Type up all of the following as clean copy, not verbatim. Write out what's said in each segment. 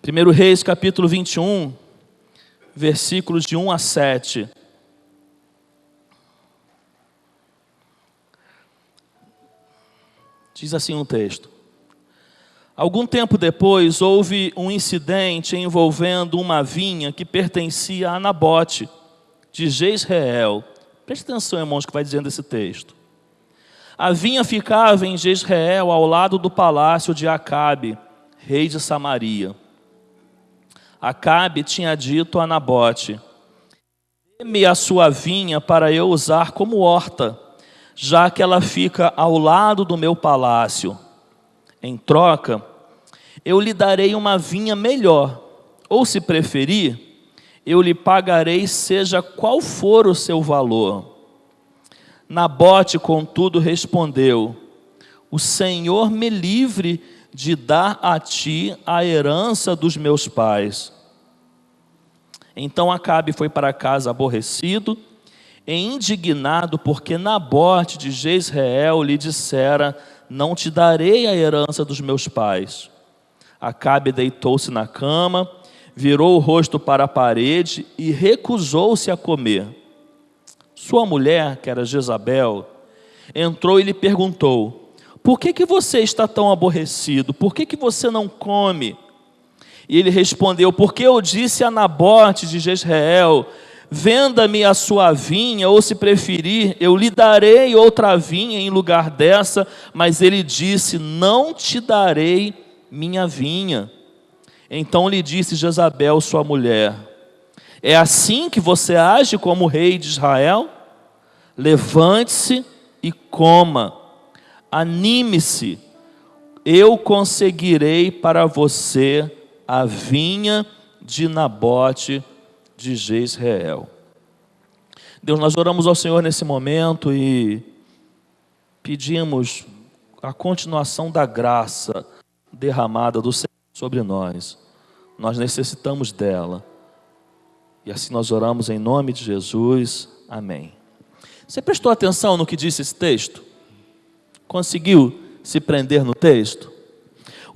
1 Reis, capítulo 21, versículos de 1 a 7. Diz assim um texto. Algum tempo depois, houve um incidente envolvendo uma vinha que pertencia a Nabote, de Jezreel. Preste atenção, irmãos, que vai dizendo esse texto. A vinha ficava em Jezreel, ao lado do palácio de Acabe, rei de Samaria. Acabe tinha dito a Nabote: dê-me a sua vinha para eu usar como horta, já que ela fica ao lado do meu palácio. Em troca, eu lhe darei uma vinha melhor, ou se preferir, eu lhe pagarei seja qual for o seu valor. Nabote, contudo, respondeu: o Senhor me livre de dar a ti a herança dos meus pais. Então Acabe foi para casa aborrecido e indignado, porque Nabote de Jezreel lhe dissera: não te darei a herança dos meus pais. Acabe deitou-se na cama, virou o rosto para a parede e recusou-se a comer. Sua mulher, que era Jezabel, entrou e lhe perguntou: por que você está tão aborrecido? Por que você não come? E ele respondeu: porque eu disse a Nabote de Jezreel: venda-me a sua vinha, ou se preferir, eu lhe darei outra vinha em lugar dessa. Mas ele disse: não te darei minha vinha. Então lhe disse Jezabel, sua mulher: é assim que você age como rei de Israel? Levante-se e coma, anime-se, eu conseguirei para você a vinha de Nabote de Jezreel. Deus, nós oramos ao Senhor nesse momento e pedimos a continuação da graça derramada do Senhor sobre nós. Nós necessitamos dela. E assim nós oramos em nome de Jesus. Amém. Você prestou atenção no que disse esse texto? Conseguiu se prender no texto?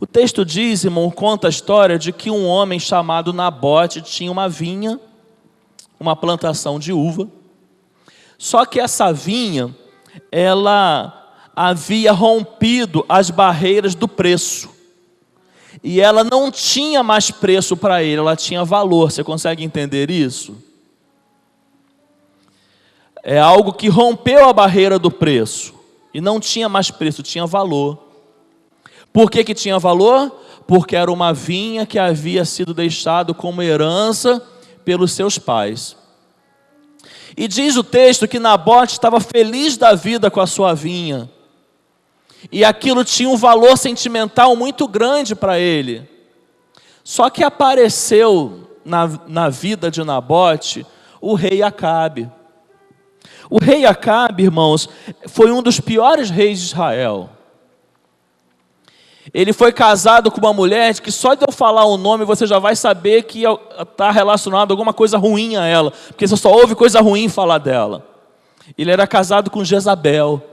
O texto diz, irmão, conta a história de que um homem chamado Nabote tinha uma vinha, uma plantação de uva. Só que essa vinha, ela havia rompido as barreiras do preço. E ela não tinha mais preço para ele, ela tinha valor. Você consegue entender isso? É algo que rompeu a barreira do preço. E não tinha mais preço, tinha valor. Por que tinha valor? Porque era uma vinha que havia sido deixado como herança pelos seus pais. E diz o texto que Nabote estava feliz da vida com a sua vinha. E aquilo tinha um valor sentimental muito grande para ele. Só que apareceu na vida de Nabote o rei Acabe. O rei Acabe, irmãos, foi um dos piores reis de Israel. Ele foi casado com uma mulher que só de eu falar o nome você já vai saber que está relacionado a alguma coisa ruim a ela, porque você só ouve coisa ruim falar dela. Ele era casado com Jezabel.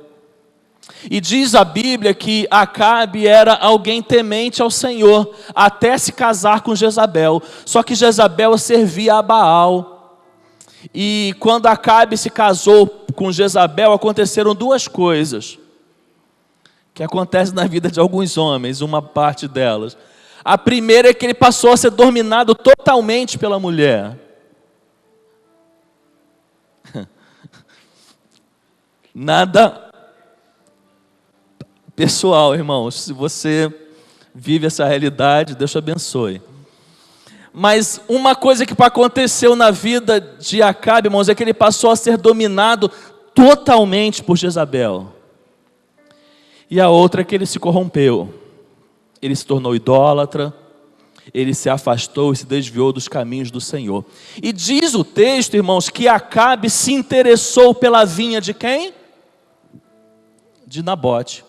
E diz a Bíblia que Acabe era alguém temente ao Senhor, até se casar com Jezabel. Só que Jezabel servia a Baal. E quando Acabe se casou com Jezabel, aconteceram duas coisas que acontecem na vida de alguns homens, uma parte delas. A primeira é que ele passou a ser dominado totalmente pela mulher. Nada pessoal, irmãos. Se você vive essa realidade, Deus te abençoe. Mas uma coisa que aconteceu na vida de Acabe, irmãos, é que ele passou a ser dominado totalmente por Jezabel. E a outra é que ele se corrompeu. Ele se tornou idólatra, ele se afastou e se desviou dos caminhos do Senhor. E diz o texto, irmãos, que Acabe se interessou pela vinha de quem? De Nabote.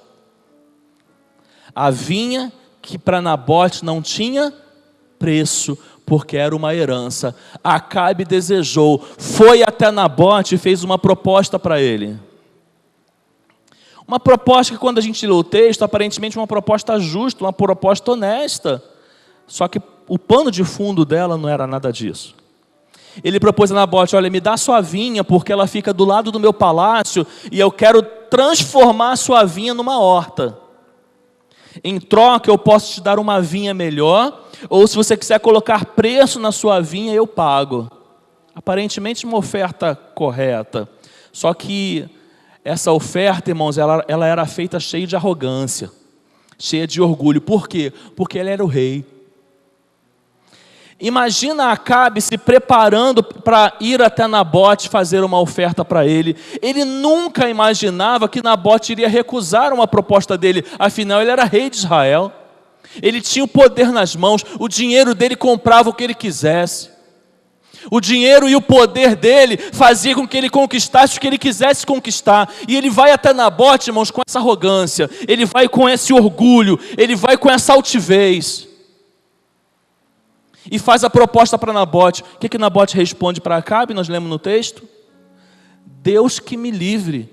A vinha que para Nabote não tinha preço, porque era uma herança. Acabe desejou, foi até Nabote e fez uma proposta para ele. Uma proposta que, quando a gente lê o texto, aparentemente uma proposta justa, uma proposta honesta. Só que o pano de fundo dela não era nada disso. Ele propôs a Nabote: olha, me dá sua vinha, porque ela fica do lado do meu palácio, e eu quero transformar a sua vinha numa horta. Em troca, eu posso te dar uma vinha melhor, ou se você quiser colocar preço na sua vinha, eu pago. Aparentemente uma oferta correta. Só que essa oferta, irmãos, ela era feita cheia de arrogância, cheia de orgulho. Por quê? Porque ele era o rei. Imagina Acabe se preparando para ir até Nabote fazer uma oferta para ele. Ele nunca imaginava que Nabote iria recusar uma proposta dele. Afinal, ele era rei de Israel. Ele tinha o poder nas mãos. O dinheiro dele comprava o que ele quisesse. O dinheiro e o poder dele fazia com que ele conquistasse o que ele quisesse conquistar. E ele vai até Nabote, irmãos, com essa arrogância. Ele vai com esse orgulho. Ele vai com essa altivez. E faz a proposta para Nabote. O que Nabote responde para Acabe? Nós lemos no texto: Deus que me livre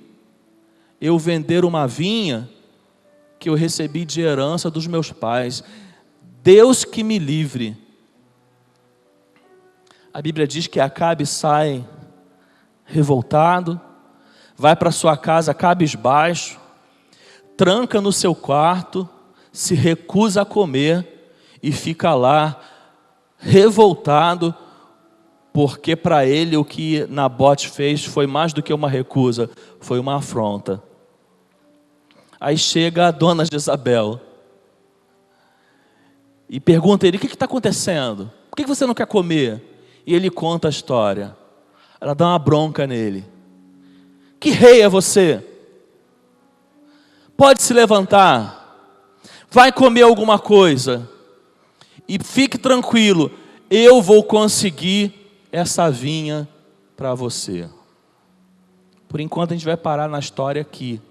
eu vender uma vinha que eu recebi de herança dos meus pais. Deus que me livre. A Bíblia diz que Acabe sai revoltado, vai para sua casa cabisbaixo, tranca no seu quarto, se recusa a comer e fica lá revoltado, porque para ele o que Nabote fez foi mais do que uma recusa, foi uma afronta. Aí chega a dona Jezabel e pergunta a ele: o que está acontecendo? Por que você não quer comer? E ele conta a história. Ela dá uma bronca nele. Que rei é você? Pode se levantar, vai comer alguma coisa e fique tranquilo, eu vou conseguir essa vinha para você. Por enquanto a gente vai parar na história aqui.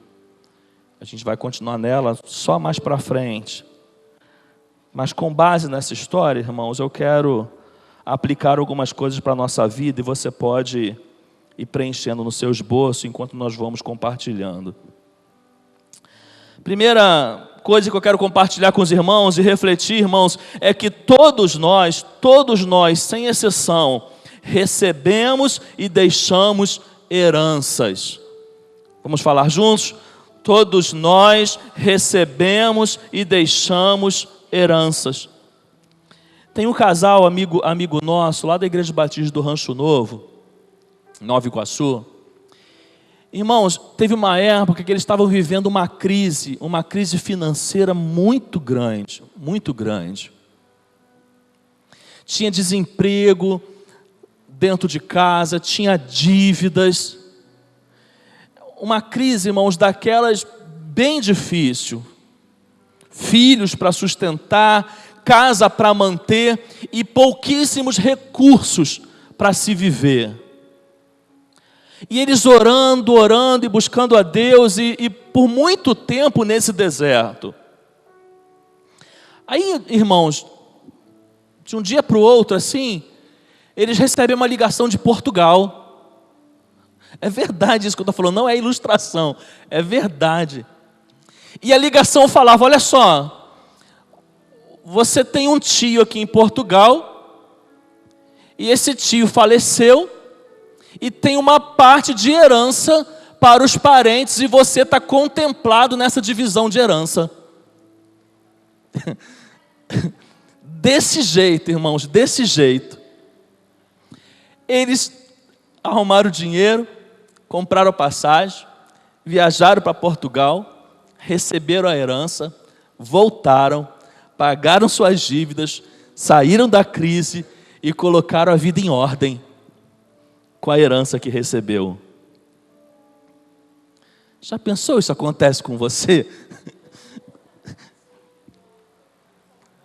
A gente vai continuar nela só mais para frente. Mas com base nessa história, irmãos, eu quero aplicar algumas coisas para a nossa vida, e você pode ir preenchendo no seu esboço enquanto nós vamos compartilhando. Primeira coisa que eu quero compartilhar com os irmãos e refletir, irmãos, é que todos nós, sem exceção, recebemos e deixamos heranças. Vamos falar juntos? Todos nós recebemos e deixamos heranças. Tem um casal, amigo nosso, lá da Igreja Batista do Rancho Novo, Nova Iguaçu. Irmãos, teve uma época que eles estavam vivendo uma crise financeira muito grande, muito grande. Tinha desemprego dentro de casa, tinha dívidas. Uma crise, irmãos, daquelas bem difícil. Filhos para sustentar, casa para manter e pouquíssimos recursos para se viver. E eles orando e buscando a Deus, e por muito tempo nesse deserto. Aí, irmãos, de um dia para o outro, assim, eles recebem uma ligação de Portugal. É verdade isso que eu estou falando, não é ilustração, é verdade. E a ligação falava: olha só, você tem um tio aqui em Portugal, e esse tio faleceu, e tem uma parte de herança para os parentes, e você está contemplado nessa divisão de herança. Desse jeito, irmãos, desse jeito. Eles arrumaram o dinheiro, compraram passagem, viajaram para Portugal, receberam a herança, voltaram, pagaram suas dívidas, saíram da crise e colocaram a vida em ordem com a herança que recebeu. Já pensou isso acontece com você?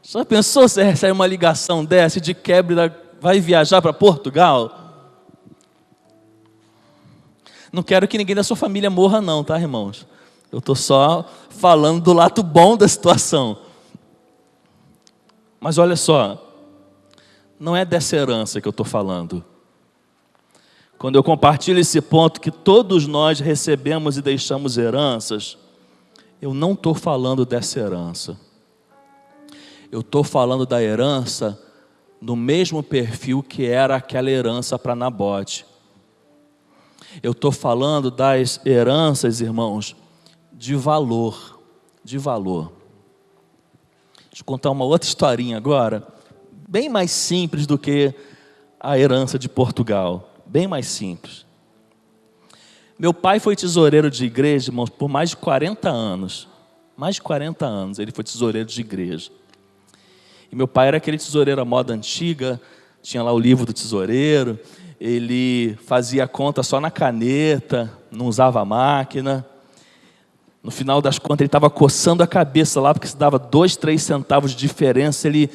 Já pensou se recebe uma ligação dessa de quebra, vai viajar para Portugal? Não quero que ninguém da sua família morra não, tá, irmãos? Eu estou só falando do lado bom da situação. Mas olha só, não é dessa herança que eu estou falando. Quando eu compartilho esse ponto que todos nós recebemos e deixamos heranças, eu não estou falando dessa herança. Eu estou falando da herança no mesmo perfil que era aquela herança para Nabote. Eu estou falando das heranças, irmãos, de valor, de valor. Deixa eu contar uma outra historinha agora, bem mais simples do que a herança de Portugal, bem mais simples. Meu pai foi tesoureiro de igreja, irmãos, por mais de 40 anos. Mais de 40 anos ele foi tesoureiro de igreja. E meu pai era aquele tesoureiro à moda antiga, tinha lá o livro do tesoureiro, ele fazia a conta só na caneta, não usava máquina. No final das contas ele estava coçando a cabeça lá, porque se dava 2, 3 centavos de diferença, ele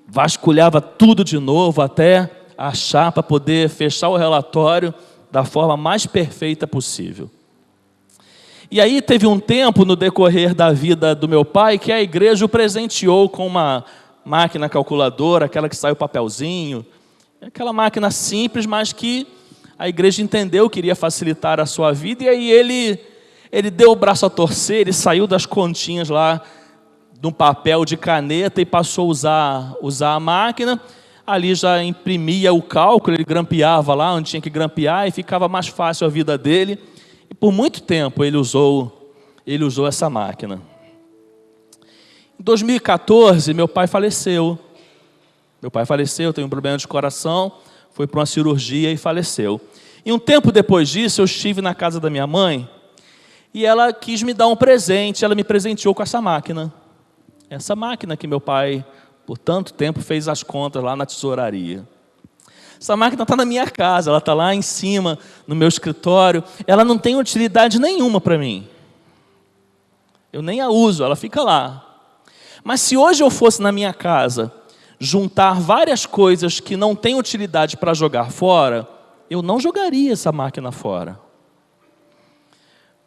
vasculhava tudo de novo até achar para poder fechar o relatório da forma mais perfeita possível. E aí teve um tempo no decorrer da vida do meu pai que a igreja o presenteou com uma máquina calculadora, aquela que sai o papelzinho, aquela máquina simples, mas que a igreja entendeu que iria facilitar a sua vida, e aí ele deu o braço a torcer, ele saiu das continhas lá de um papel de caneta e passou a usar a máquina. Ali já imprimia o cálculo, ele grampeava lá onde tinha que grampear e ficava mais fácil a vida dele. E por muito tempo ele usou essa máquina. Em 2014, meu pai faleceu. Teve um problema de coração, foi para uma cirurgia e faleceu. E um tempo depois disso, eu estive na casa da minha mãe e ela quis me dar um presente, ela me presenteou com essa máquina. Essa máquina que meu pai, por tanto tempo, fez as contas lá na tesouraria. Essa máquina está na minha casa, ela está lá em cima, no meu escritório. Ela não tem utilidade nenhuma para mim. Eu nem a uso, ela fica lá. Mas se hoje eu fosse na minha casa juntar várias coisas que não têm utilidade para jogar fora, eu não jogaria essa máquina fora.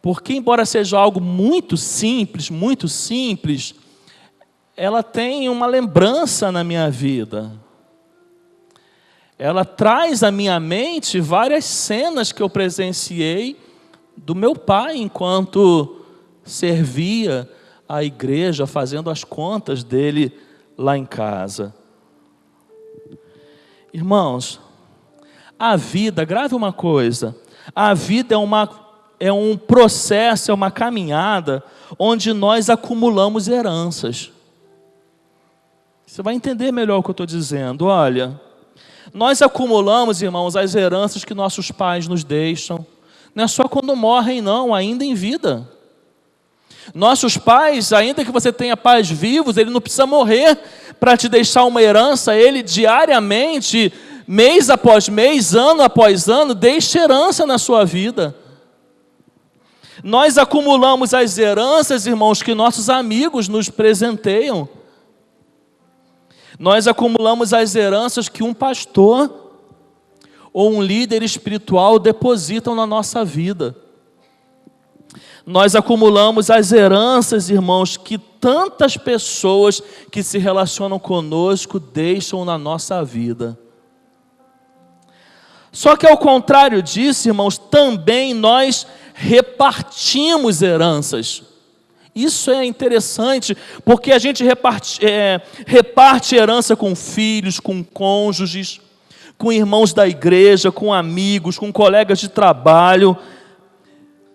Porque, embora seja algo muito simples, ela tem uma lembrança na minha vida. Ela traz à minha mente várias cenas que eu presenciei do meu pai enquanto servia a igreja, fazendo as contas dele lá em casa. Irmãos, a vida, grave uma coisa, a vida é um processo, é uma caminhada onde nós acumulamos heranças. Você vai entender melhor o que eu estou dizendo. Olha, nós acumulamos, irmãos, as heranças que nossos pais nos deixam. Não é só quando morrem, não, ainda em vida. Nossos pais, ainda que você tenha pais vivos, ele não precisa morrer para te deixar uma herança. Ele diariamente, mês após mês, ano após ano, deixa herança na sua vida. Nós acumulamos as heranças, irmãos, que nossos amigos nos presenteiam. Nós acumulamos as heranças que um pastor ou um líder espiritual depositam na nossa vida. Nós acumulamos as heranças, irmãos, que tantas pessoas que se relacionam conosco deixam na nossa vida. Só que ao contrário disso, irmãos, também nós repartimos heranças. Isso é interessante, porque a gente reparte herança com filhos, com cônjuges, com irmãos da igreja, com amigos, com colegas de trabalho.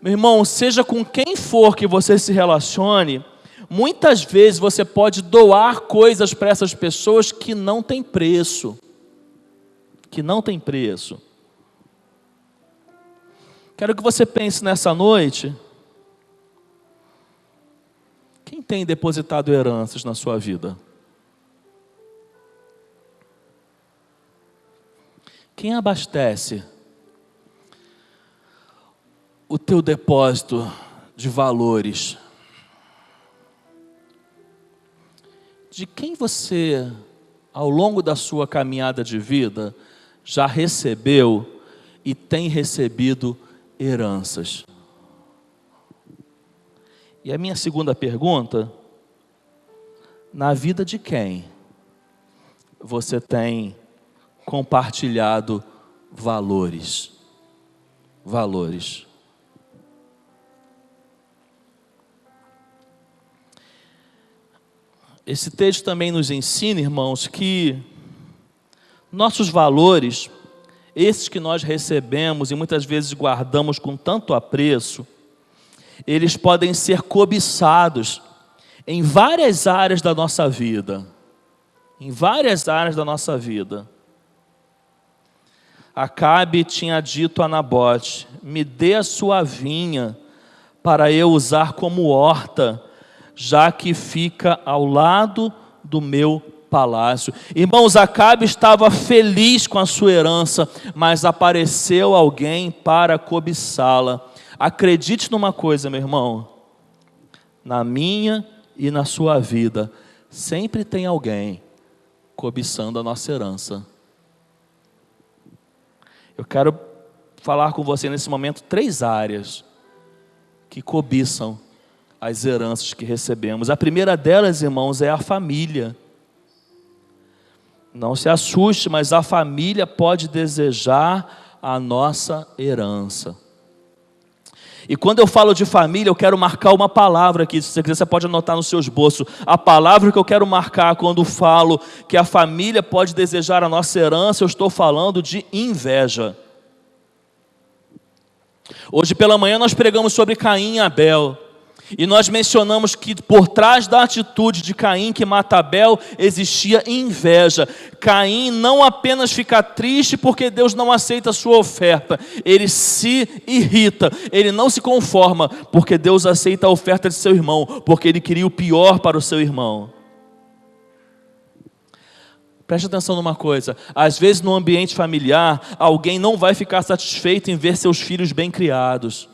Meu irmão, seja com quem for que você se relacione, muitas vezes você pode doar coisas para essas pessoas que não têm preço. Quero que você pense nessa noite. Quem tem depositado heranças na sua vida? Quem abastece o teu depósito de valores? De quem você, ao longo da sua caminhada de vida, já recebeu e tem recebido heranças? E a minha segunda pergunta: na vida de quem você tem compartilhado valores? Valores. Esse texto também nos ensina, irmãos, que nossos valores, esses que nós recebemos e muitas vezes guardamos com tanto apreço, eles podem ser cobiçados em várias áreas da nossa vida. Em várias áreas da nossa vida. Acabe tinha dito a Nabote: me dê a sua vinha para eu usar como horta, já que fica ao lado do meu palácio. Irmãos, Acabe estava feliz com a sua herança, mas apareceu alguém para cobiçá-la. Acredite numa coisa, meu irmão, na minha e na sua vida, sempre tem alguém cobiçando a nossa herança. Eu quero falar com você nesse momento 3 áreas que cobiçam as heranças que recebemos. A primeira delas, irmãos, é a família. Não se assuste, mas a família pode desejar a nossa herança. E quando eu falo de família, eu quero marcar uma palavra aqui. Se você quiser, você pode anotar no seu esboço. A palavra que eu quero marcar quando falo que a família pode desejar a nossa herança, eu estou falando de inveja. Hoje pela manhã nós pregamos sobre Caim e Abel. E nós mencionamos que por trás da atitude de Caim que mata Abel, existia inveja. Caim não apenas fica triste porque Deus não aceita a sua oferta, ele se irrita, ele não se conforma porque Deus aceita a oferta de seu irmão, porque ele queria o pior para o seu irmão. Preste atenção numa coisa, às vezes no ambiente familiar, alguém não vai ficar satisfeito em ver seus filhos bem criados.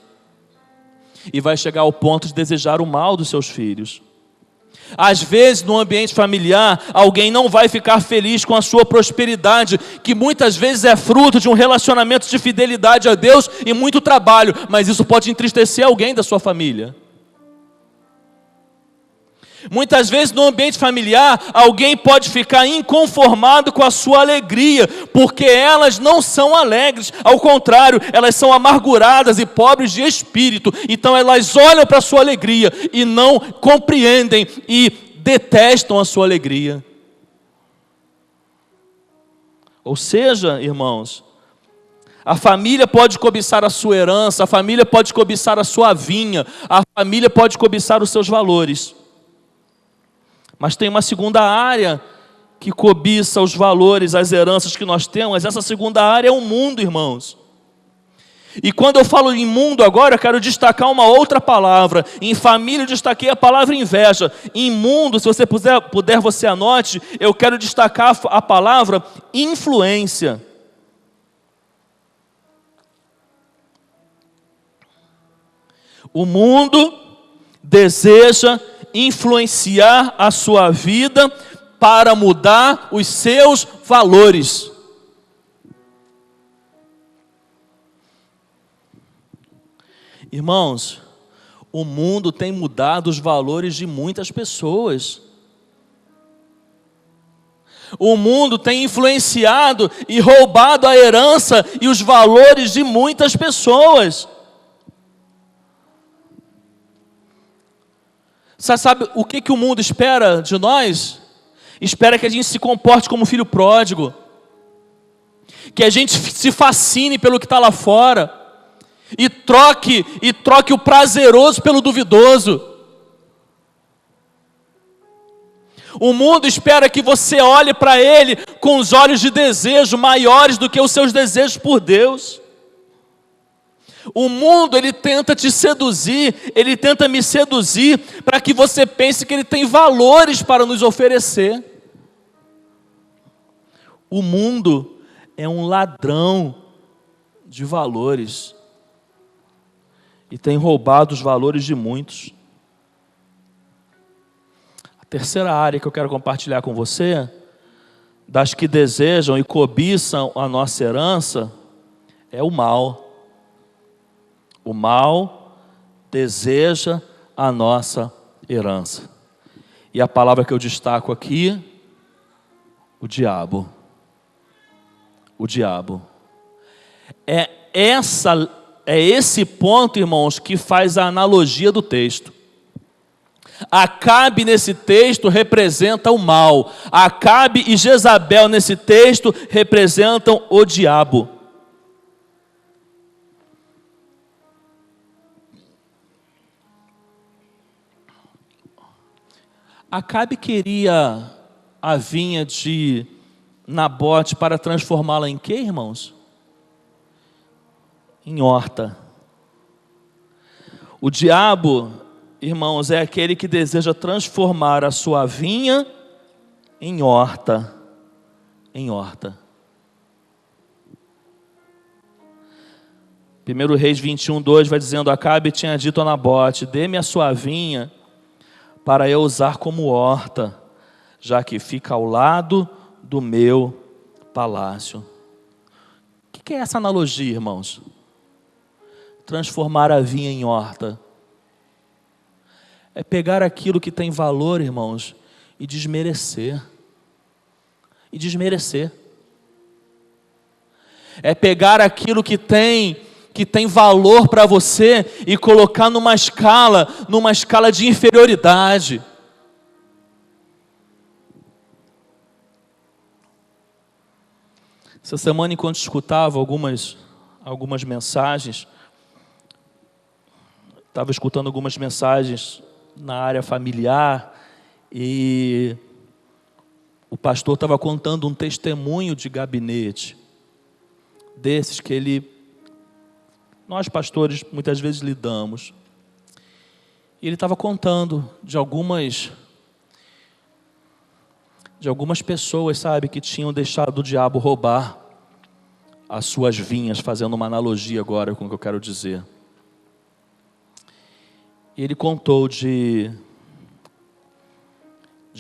E vai chegar ao ponto de desejar o mal dos seus filhos. Às vezes, no ambiente familiar, alguém não vai ficar feliz com a sua prosperidade, que muitas vezes é fruto de um relacionamento de fidelidade a Deus e muito trabalho, mas isso pode entristecer alguém da sua família. Muitas vezes no ambiente familiar, alguém pode ficar inconformado com a sua alegria, porque elas não são alegres, ao contrário, elas são amarguradas e pobres de espírito. Então elas olham para a sua alegria e não compreendem e detestam a sua alegria. Ou seja, irmãos, a família pode cobiçar a sua herança, a família pode cobiçar a sua vinha, a família pode cobiçar os seus valores. Mas tem uma segunda área que cobiça os valores, as heranças que nós temos. Essa segunda área é o mundo, irmãos. E quando eu falo em mundo agora, eu quero destacar uma outra palavra. Em família eu destaquei a palavra inveja. Em mundo, se você puder você anote, eu quero destacar a palavra influência. O mundo deseja influenciar a sua vida para mudar os seus valores. Irmãos, o mundo tem mudado os valores de muitas pessoas. O mundo tem influenciado e roubado a herança e os valores de muitas pessoas. Você sabe o que o mundo espera de nós? Espera que a gente se comporte como filho pródigo, que a gente se fascine pelo que está lá fora, e troque o prazeroso pelo duvidoso. O mundo espera que você olhe para ele com os olhos de desejo maiores do que os seus desejos por Deus. O mundo, ele tenta te seduzir, ele tenta me seduzir para que você pense que ele tem valores para nos oferecer. O mundo é um ladrão de valores e tem roubado os valores de muitos. A terceira área que eu quero compartilhar com você, das que desejam e cobiçam a nossa herança, é o mal. O mal deseja a nossa herança. E a palavra que eu destaco aqui, o diabo. O diabo. É esse ponto, irmãos, que faz a analogia do texto. Acabe nesse texto representa o mal. Acabe e Jezabel nesse texto representam o diabo. Acabe queria a vinha de Nabote para transformá-la em quê, irmãos? Em horta. O diabo, irmãos, é aquele que deseja transformar a sua vinha em horta. Em horta. 1 Reis 21:2 vai dizendo: Acabe tinha dito a Nabote: dê-me a sua vinha para eu usar como horta, já que fica ao lado do meu palácio. O que é essa analogia, irmãos? Transformar a vinha em horta. É pegar aquilo que tem valor, irmãos, e desmerecer. E desmerecer. É pegar aquilo que tem valor para você e colocar numa escala de inferioridade. Essa semana, enquanto escutava algumas mensagens, estava escutando algumas mensagens na área familiar e o pastor estava contando um testemunho de gabinete, desses que nós pastores muitas vezes lidamos. E ele estava contando de algumas pessoas, sabe, que tinham deixado o diabo roubar as suas vinhas, fazendo uma analogia agora com o que eu quero dizer. E ele contou de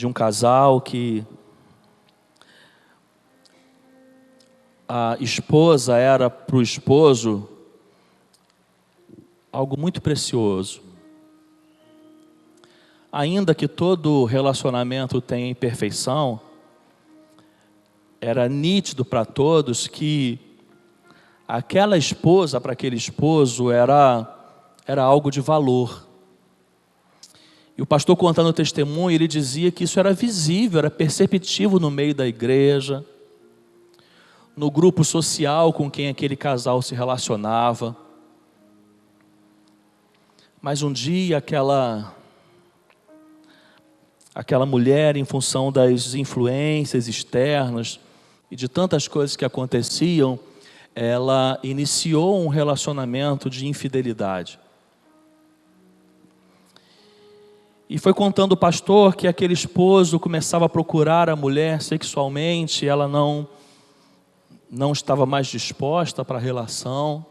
um casal que a esposa era para o esposo algo muito precioso. Ainda que todo relacionamento tenha imperfeição, era nítido para todos que aquela esposa para aquele esposo era algo de valor. E o pastor, contando o testemunho, ele dizia que isso era visível, era perceptível no meio da igreja, no grupo social com quem aquele casal se relacionava. Mas um dia aquela mulher, em função das influências externas e de tantas coisas que aconteciam, ela iniciou um relacionamento de infidelidade. E foi contando o pastor que aquele esposo começava a procurar a mulher sexualmente, ela não estava mais disposta para a relação.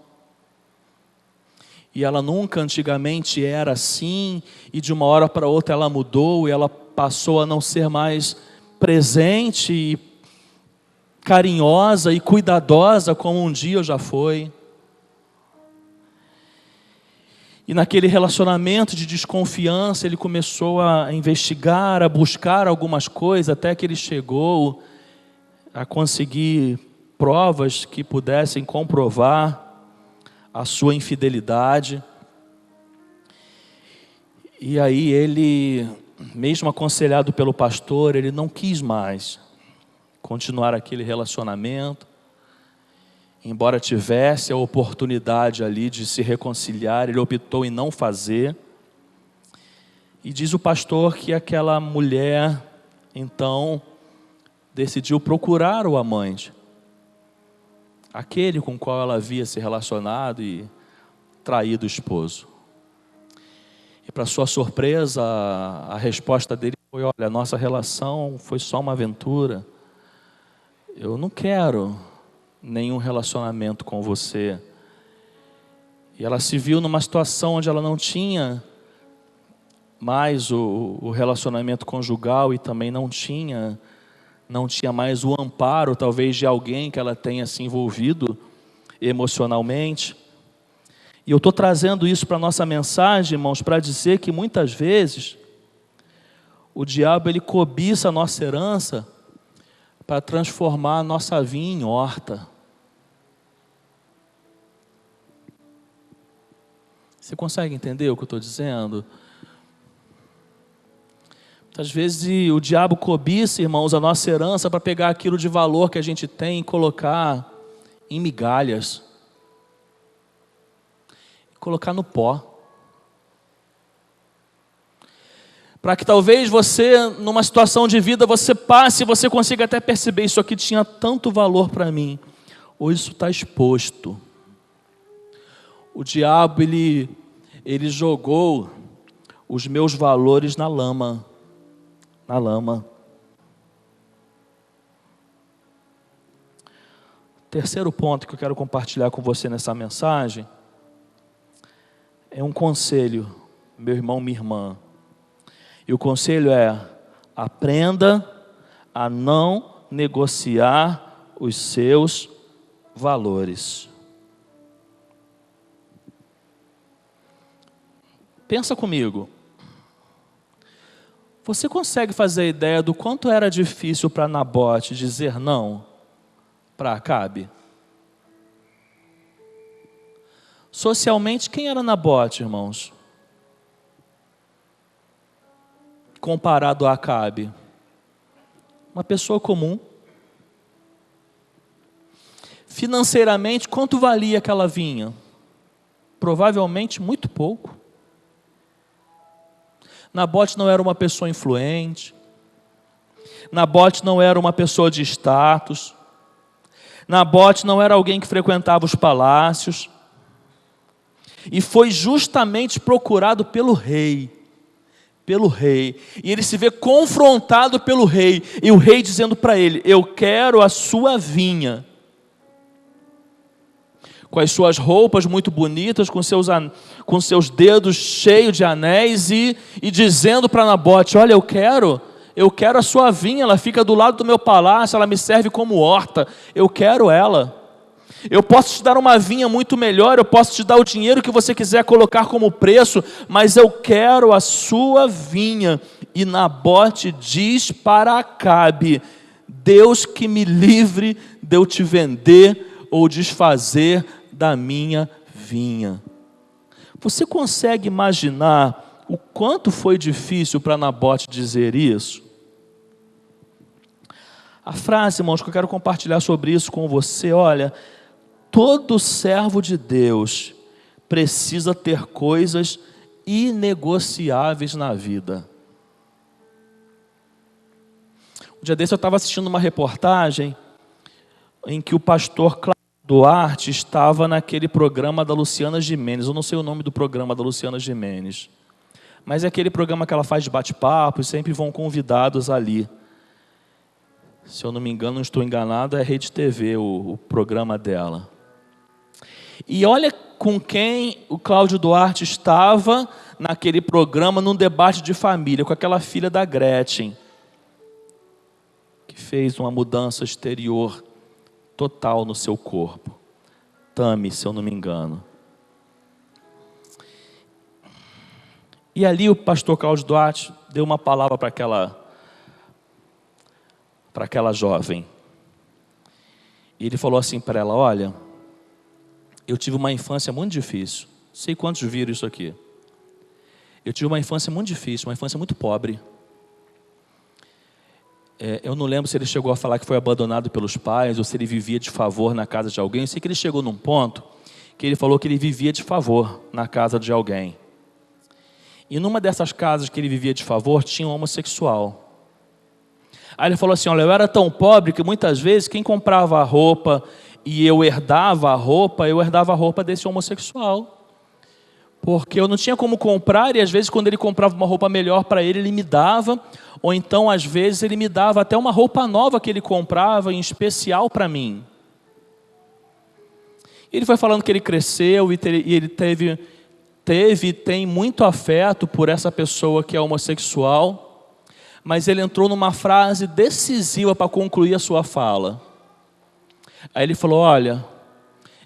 E ela nunca antigamente era assim, e de uma hora para outra ela mudou, e ela passou a não ser mais presente e carinhosa e cuidadosa como um dia já foi. E naquele relacionamento de desconfiança, ele começou a investigar, a buscar algumas coisas, até que ele chegou a conseguir provas que pudessem comprovar a sua infidelidade. E aí ele, mesmo aconselhado pelo pastor, ele não quis mais continuar aquele relacionamento, embora tivesse a oportunidade ali de se reconciliar, ele optou em não fazer. E diz o pastor que aquela mulher, então, decidiu procurar o amante, aquele com o qual ela havia se relacionado e traído o esposo. E para sua surpresa, a resposta dele foi: olha, nossa relação foi só uma aventura. Eu não quero nenhum relacionamento com você. E ela se viu numa situação onde ela não tinha mais o relacionamento conjugal e também não tinha mais o amparo, talvez, de alguém que ela tenha se envolvido emocionalmente. E eu estou trazendo isso para a nossa mensagem, irmãos, para dizer que muitas vezes o diabo ele cobiça a nossa herança para transformar a nossa vinha em horta. Você consegue entender o que eu estou dizendo? Às vezes o diabo cobiça, irmãos, a nossa herança para pegar aquilo de valor que a gente tem e colocar em migalhas. Colocar no pó. Para que talvez você, numa situação de vida, você passe e você consiga até perceber, isso aqui tinha tanto valor para mim. Hoje isso está exposto. O diabo, ele jogou os meus valores na lama. Na lama. Terceiro ponto que eu quero compartilhar com você nessa mensagem é um conselho, meu irmão, minha irmã. E o conselho é: aprenda a não negociar os seus valores. Pensa comigo. Você consegue fazer a ideia do quanto era difícil para Nabote dizer não para Acabe? Socialmente, quem era Nabote, irmãos? Comparado a Acabe, uma pessoa comum. Financeiramente, quanto valia aquela vinha? Provavelmente muito pouco. Nabote não era uma pessoa influente. Nabote não era uma pessoa de status. Nabote não era alguém que frequentava os palácios. E foi justamente procurado pelo rei. Pelo rei. E ele se vê confrontado pelo rei. E o rei dizendo para ele: eu quero a sua vinha. Com as suas roupas muito bonitas, com seus dedos cheios de anéis, e dizendo para Nabote: olha, eu quero a sua vinha, ela fica do lado do meu palácio, ela me serve como horta, eu quero ela. Eu posso te dar uma vinha muito melhor, eu posso te dar o dinheiro que você quiser colocar como preço, mas eu quero a sua vinha. E Nabote diz para Acabe: Deus que me livre de eu te vender ou desfazer da minha vinha. Você consegue imaginar o quanto foi difícil para Nabote dizer isso? A frase, irmãos, que eu quero compartilhar sobre isso com você, olha: todo servo de Deus precisa ter coisas inegociáveis na vida. Um dia desse eu estava assistindo uma reportagem em que o pastor Duarte estava naquele programa da Luciana Gimenez. Eu não sei o nome do programa da Luciana Gimenez, mas é aquele programa que ela faz de bate-papo e sempre vão convidados ali. Se eu não me engano, não estou enganado, é Rede TV o programa dela. E olha com quem o Cláudio Duarte estava naquele programa, num debate de família, com aquela filha da Gretchen, que fez uma mudança exterior total no seu corpo. Tami, se eu não me engano. E ali o pastor Cláudio Duarte deu uma palavra para aquela jovem. E ele falou assim para ela: olha, eu tive uma infância muito difícil. Não sei quantos viram isso aqui. Eu tive uma infância muito difícil, uma infância muito pobre. Eu não lembro se ele chegou a falar que foi abandonado pelos pais ou se ele vivia de favor na casa de alguém. Eu sei que ele chegou num ponto que ele falou que ele vivia de favor na casa de alguém. E numa dessas casas que ele vivia de favor tinha um homossexual. Aí ele falou assim: olha, eu era tão pobre que muitas vezes quem comprava a roupa e eu herdava a roupa desse homossexual. Porque eu não tinha como comprar, e às vezes quando ele comprava uma roupa melhor para ele, ele me dava, ou então às vezes ele me dava até uma roupa nova que ele comprava em especial para mim. Ele foi falando que ele cresceu e ele tem muito afeto por essa pessoa que é homossexual, mas ele entrou numa frase decisiva para concluir a sua fala. Aí ele falou: olha,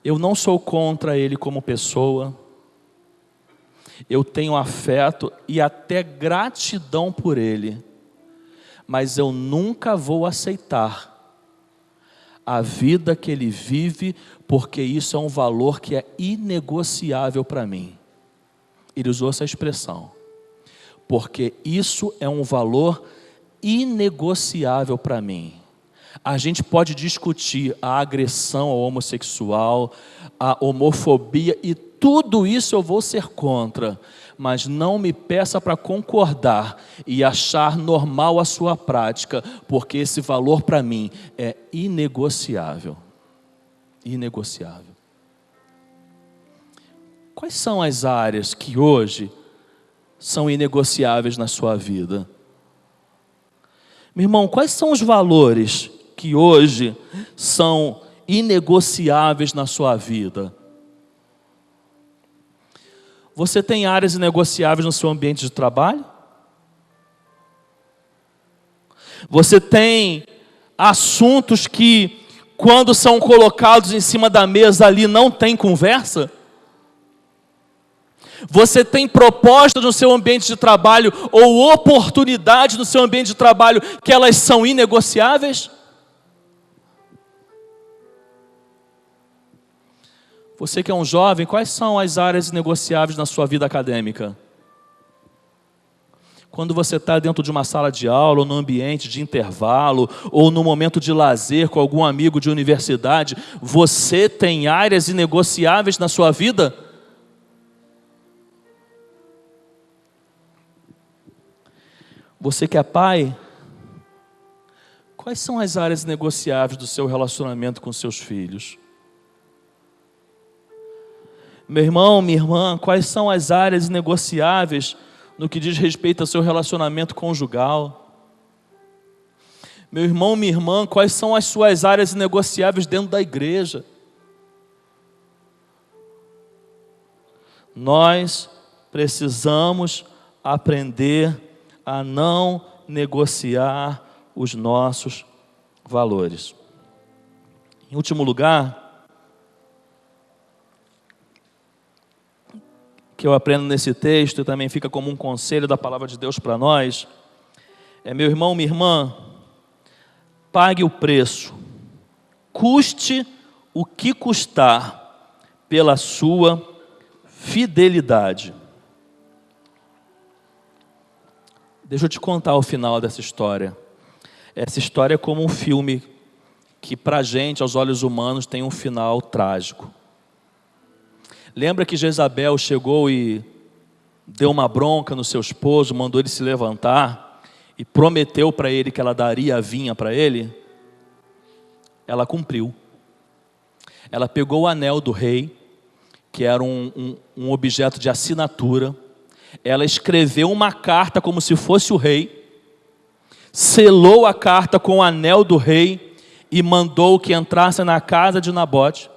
eu não sou contra ele como pessoa, eu tenho afeto e até gratidão por ele, mas eu nunca vou aceitar a vida que ele vive, porque isso é um valor que é inegociável para mim. Ele usou essa expressão. porque isso é um valor inegociável para mim. A gente pode discutir a agressão ao homossexual, a homofobia, e tudo isso eu vou ser contra, mas não me peça para concordar e achar normal a sua prática, porque esse valor para mim é inegociável. Inegociável. Quais são as áreas que hoje são inegociáveis na sua vida? Meu irmão, quais são os valores que hoje são inegociáveis na sua vida? Você tem áreas inegociáveis no seu ambiente de trabalho? Você tem assuntos que, quando são colocados em cima da mesa ali, não tem conversa? Você tem propostas no seu ambiente de trabalho ou oportunidades no seu ambiente de trabalho que elas são inegociáveis? Você que é um jovem, quais são as áreas inegociáveis na sua vida acadêmica? Quando você está dentro de uma sala de aula, ou no ambiente de intervalo, ou no momento de lazer com algum amigo de universidade, você tem áreas inegociáveis na sua vida? Você que é pai, quais são as áreas negociáveis do seu relacionamento com seus filhos? Meu irmão, minha irmã, quais são as áreas negociáveis no que diz respeito ao seu relacionamento conjugal? Meu irmão, minha irmã, quais são as suas áreas negociáveis dentro da igreja? Nós precisamos aprender a não negociar os nossos valores. Em último lugar, que eu aprendo nesse texto e também fica como um conselho da palavra de Deus para nós, é: meu irmão, minha irmã, pague o preço, custe o que custar, pela sua fidelidade. Deixa eu te contar o final dessa história. Essa história é como um filme que, para a gente, aos olhos humanos, tem um final trágico. Lembra que Jezabel chegou e deu uma bronca no seu esposo, mandou ele se levantar e prometeu para ele que ela daria a vinha para ele? Ela cumpriu. Ela pegou o anel do rei, que era um objeto de assinatura. Ela escreveu uma carta como se fosse o rei, selou a carta com o anel do rei e mandou que entrasse na casa de Nabote,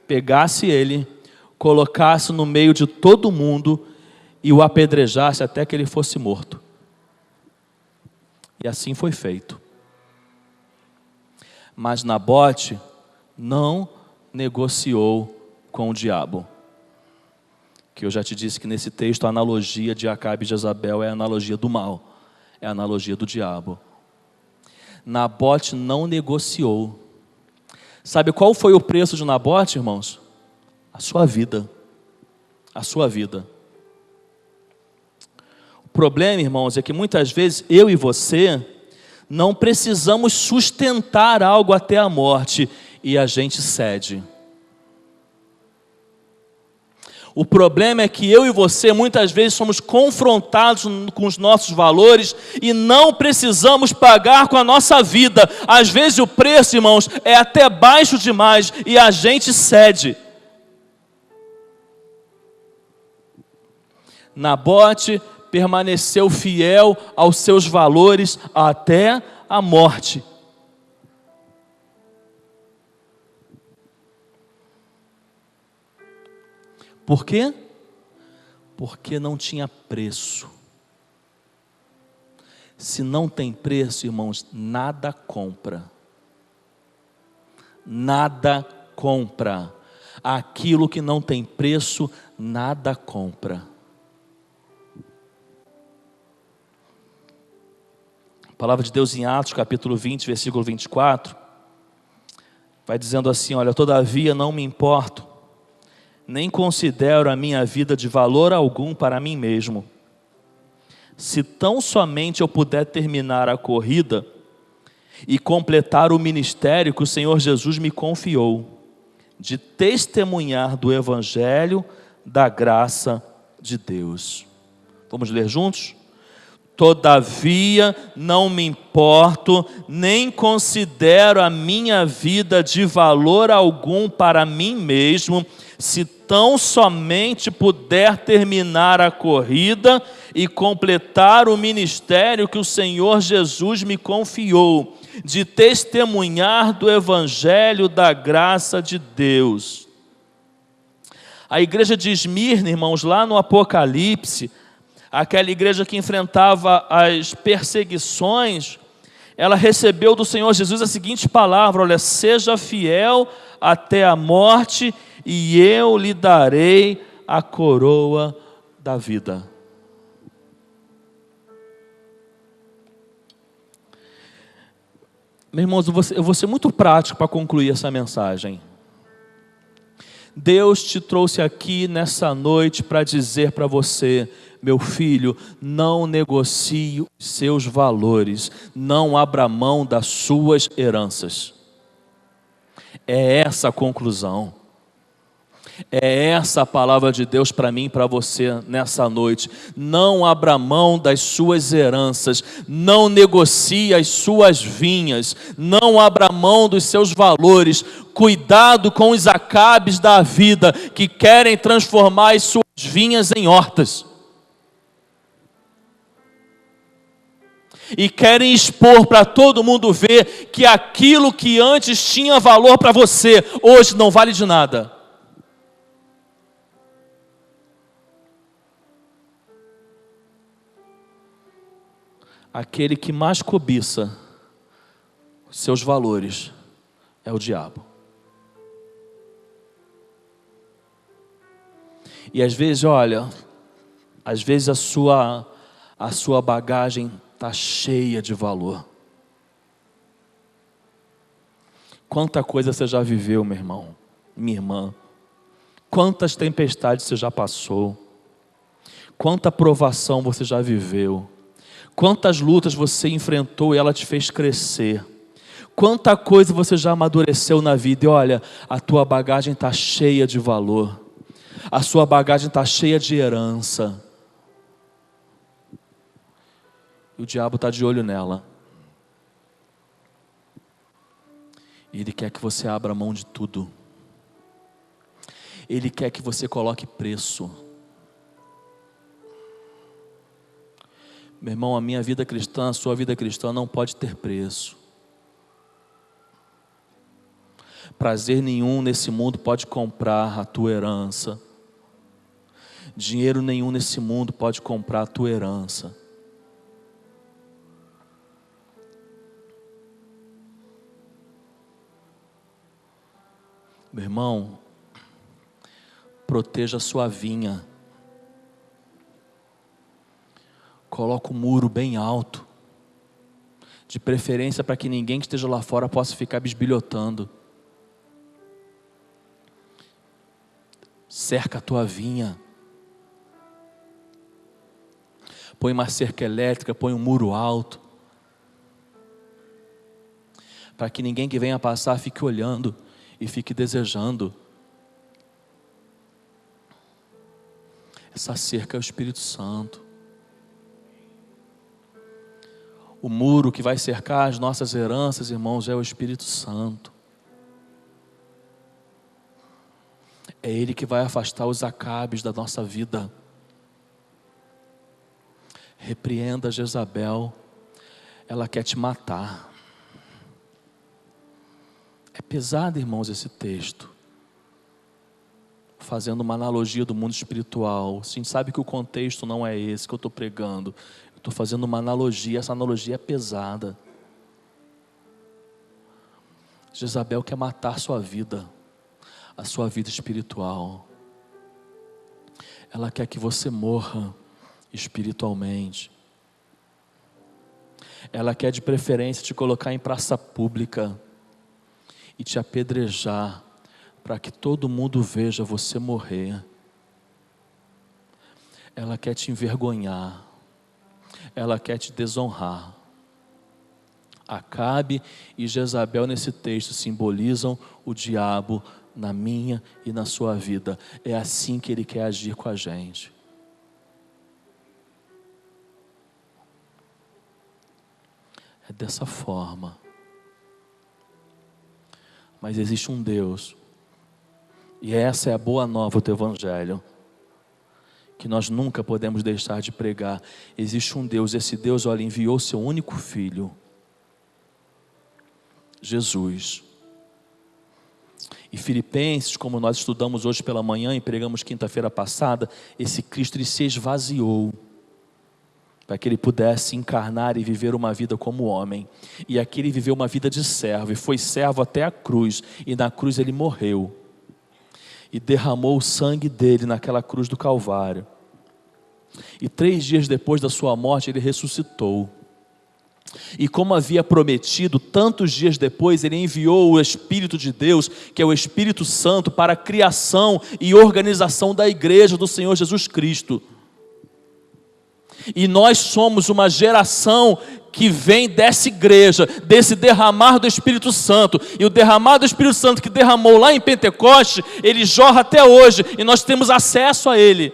pegasse ele, colocasse no meio de todo mundo e o apedrejasse até que ele fosse morto. E assim foi feito. Mas Nabote não negociou com o diabo. Que eu já te disse que nesse texto a analogia de Acabe e Jezabel é a analogia do mal, é a analogia do diabo. Nabote não negociou. Sabe qual foi o preço de Nabote, irmãos? A sua vida. A sua vida. O problema, irmãos, é que muitas vezes eu e você não precisamos sustentar algo até a morte e a gente cede. O problema é que eu e você muitas vezes somos confrontados com os nossos valores e não precisamos pagar com a nossa vida. Às vezes o preço, irmãos, é até baixo demais e a gente cede. Nabote permaneceu fiel aos seus valores até a morte. Por quê? Porque não tinha preço. Se não tem preço, irmãos, nada compra. Nada compra. Aquilo que não tem preço, nada compra. A palavra de Deus em Atos, capítulo 20, versículo 24, vai dizendo assim: olha, todavia não me importo, nem considero a minha vida de valor algum para mim mesmo, se tão somente eu puder terminar a corrida e completar o ministério que o Senhor Jesus me confiou, de testemunhar do Evangelho da graça de Deus. Vamos ler juntos? Todavia não me importo, nem considero a minha vida de valor algum para mim mesmo, se tão somente puder terminar a corrida e completar o ministério que o Senhor Jesus me confiou, de testemunhar do Evangelho da graça de Deus. A igreja de Esmirna, irmãos, lá no Apocalipse, aquela igreja que enfrentava as perseguições, ela recebeu do Senhor Jesus a seguinte palavra: olha, seja fiel até a morte e eu lhe darei a coroa da vida. Meus irmãos, eu vou ser muito prático para concluir essa mensagem. Deus te trouxe aqui nessa noite para dizer para você: meu filho, não negocie os seus valores, não abra mão das suas heranças. É essa a conclusão. É essa a palavra de Deus para mim e para você nessa noite. Não abra mão das suas heranças, não negocie as suas vinhas, não abra mão dos seus valores. Cuidado com os Acabes da vida que querem transformar as suas vinhas em hortas. E querem expor para todo mundo ver que aquilo que antes tinha valor para você, hoje não vale de nada. Aquele que mais cobiça seus valores é o diabo. E às vezes, olha, às vezes a sua bagagem está cheia de valor. Quanta coisa você já viveu, meu irmão, minha irmã. Quantas tempestades você já passou. Quanta provação você já viveu. Quantas lutas você enfrentou e ela te fez crescer. Quanta coisa você já amadureceu na vida. E olha, a tua bagagem está cheia de valor. A sua bagagem está cheia de herança. E o diabo está de olho nela. E ele quer que você abra mão de tudo. Ele quer que você coloque preço. Meu irmão, a minha vida cristã, a sua vida cristã não pode ter preço. Prazer nenhum nesse mundo pode comprar a tua herança. Dinheiro nenhum nesse mundo pode comprar a tua herança. Meu irmão, proteja a sua vinha. Coloca o muro bem alto, de preferência para que ninguém que esteja lá fora possa ficar bisbilhotando. Cerca a tua vinha. Põe uma cerca elétrica, põe um muro alto, para que ninguém que venha passar fique olhando e fique desejando. Essa cerca é o Espírito Santo. O muro que vai cercar as nossas heranças, irmãos, é o Espírito Santo. É Ele que vai afastar os Acabes da nossa vida. Repreenda Jezabel, ela quer te matar. É pesado, irmãos, esse texto. Fazendo uma analogia do mundo espiritual. A gente sabe que o contexto não é esse que eu estou pregando. Eu estou fazendo uma analogia, essa analogia é pesada. Jezabel quer matar sua vida, a sua vida espiritual. Ela quer que você morra espiritualmente. Ela quer de preferência te colocar em praça pública e te apedrejar, para que todo mundo veja você morrer. Ela quer te envergonhar. ela quer te desonrar. Acabe e Jezabel nesse texto simbolizam o diabo na minha e na sua vida. É assim que ele quer agir com a gente. É dessa forma. Mas existe um Deus, e essa é a boa nova do Evangelho, que nós nunca podemos deixar de pregar. Existe um Deus, esse Deus, olha, enviou seu único Filho, Jesus. E Filipenses, como nós estudamos hoje pela manhã e pregamos quinta-feira passada, esse Cristo ele se esvaziou, para que ele pudesse encarnar e viver uma vida como homem. E aqui ele viveu uma vida de servo, e foi servo até a cruz, e na cruz ele morreu, e derramou o sangue dele naquela cruz do Calvário. E 3 dias depois da sua morte ele ressuscitou. E como havia prometido, tantos dias depois ele enviou o Espírito de Deus, que é o Espírito Santo, para a criação e organização da igreja do Senhor Jesus Cristo. E nós somos uma geração que vem dessa igreja, desse derramar do Espírito Santo. E o derramar do Espírito Santo que derramou lá em Pentecoste, ele jorra até hoje, e nós temos acesso a ele.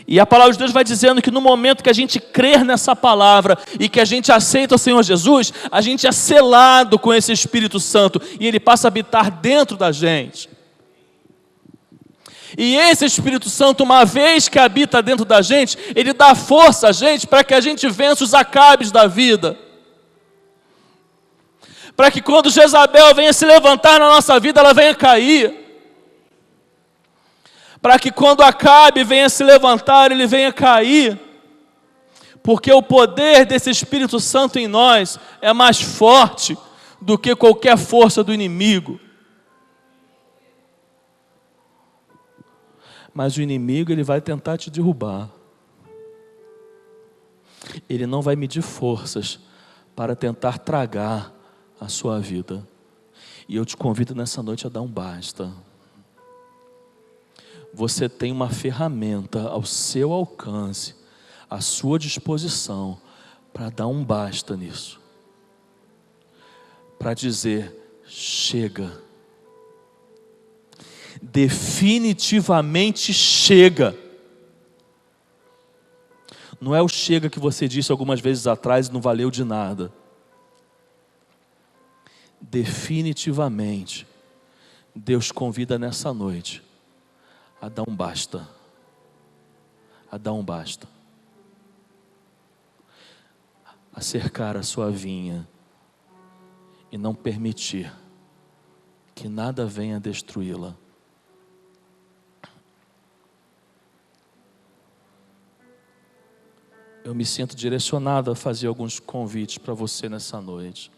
E a palavra de Deus vai dizendo que no momento que a gente crer nessa palavra e que a gente aceita o Senhor Jesus, a gente é selado com esse Espírito Santo e ele passa a habitar dentro da gente. E esse Espírito Santo, uma vez que habita dentro da gente, ele dá força a gente para que a gente vença os acabes da vida. Para que quando Jezabel venha se levantar na nossa vida, ela venha cair. Para que quando Acabe venha se levantar, ele venha cair. Porque o poder desse Espírito Santo em nós é mais forte do que qualquer força do inimigo. Mas o inimigo, ele vai tentar te derrubar. Ele não vai medir forças para tentar tragar a sua vida. E eu te convido nessa noite a dar um basta. Você tem uma ferramenta ao seu alcance, à sua disposição, para dar um basta nisso. Para dizer, chega. Definitivamente chega. Não é o chega que você disse algumas vezes atrás e não valeu de nada. Definitivamente, Deus convida nessa noite a dar um basta. A dar um basta. A cercar a sua vinha e não permitir que nada venha destruí-la. Eu me sinto direcionado a fazer alguns convites para você nessa noite.